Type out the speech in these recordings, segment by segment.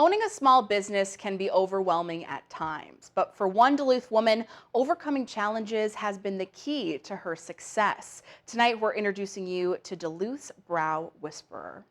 Owning a small business can be overwhelming at times, but for one Duluth woman, overcoming challenges has been the key to her success. Tonight, we're introducing you to Duluth's Brow Whisperer.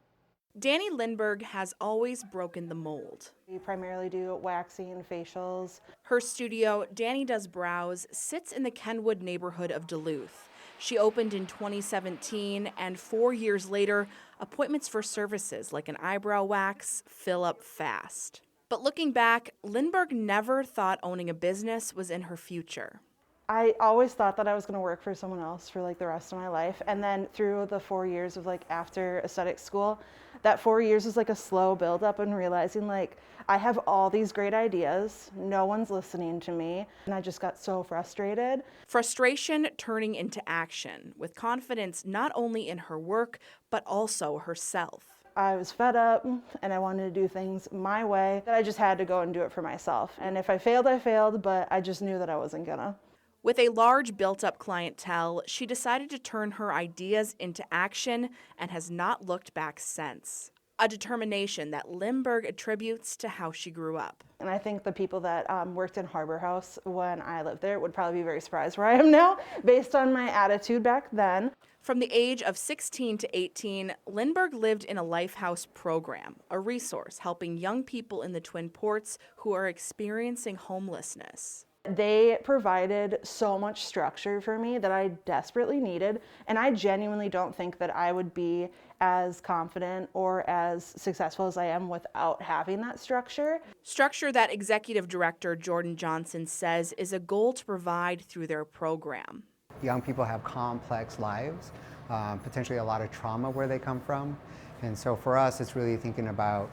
Danny Lindberg has always broken the mold. We primarily do waxing, facials. Her studio, Danny Does Brows, sits in the Kenwood neighborhood of Duluth. She opened in 2017, and 4 years later, appointments for services like an eyebrow wax fill up fast. But looking back, Lindberg never thought owning a business was in her future. I always thought that I was going to work for someone else for like the rest of my life. And then through the 4 years of like after aesthetic school, that 4 years was like a slow buildup and realizing like I have all these great ideas. No one's listening to me. And I just got so frustrated. Frustration turning into action, with confidence not only in her work, but also herself. I was fed up and I wanted to do things my way. That I just had to go and do it for myself. And if I failed, I failed, but I just knew that I wasn't gonna. With a large built-up clientele, she decided to turn her ideas into action and has not looked back since. A determination that Lindberg attributes to how she grew up. And I think the people that worked in Harbor House when I lived there would probably be very surprised where I am now, based on my attitude back then. From the age of 16 to 18, Lindberg lived in a Lifehouse program, a resource helping young people in the Twin Ports who are experiencing homelessness. They provided so much structure for me that I desperately needed, and I genuinely don't think that I would be as confident or as successful as I am without having that structure. Structure that Executive Director Jordan Johnson says is a goal to provide through their program. Young people have complex lives, potentially a lot of trauma where they come from, and so for us it's really thinking about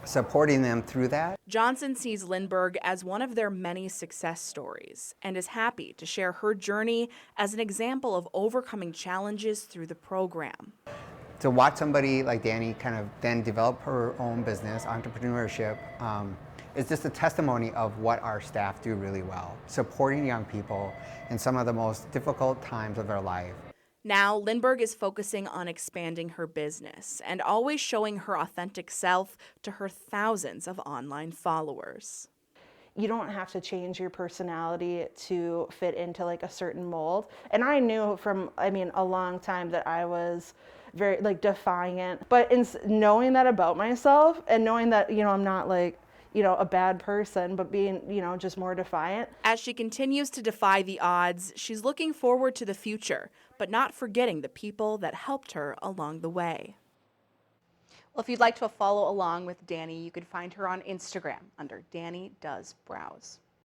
supporting them through that. Johnson sees Lindberg as one of their many success stories and is happy to share her journey as an example of overcoming challenges through the program. To watch somebody like Danny kind of then develop her own business, entrepreneurship, is just a testimony of what our staff do really well, supporting young people in some of the most difficult times of their life. Now, Lindberg is focusing on expanding her business and always showing her authentic self to her thousands of online followers. You don't have to change your personality to fit into like a certain mold. And I knew from, a long time that I was very like defiant, but knowing that about myself and knowing that, I'm not like, a bad person, but being, just more defiant. As she continues to defy the odds, she's looking forward to the future, but not forgetting the people that helped her along the way. Well, if you'd like to follow along with Danny, you could find her on Instagram under Danny Does Brows.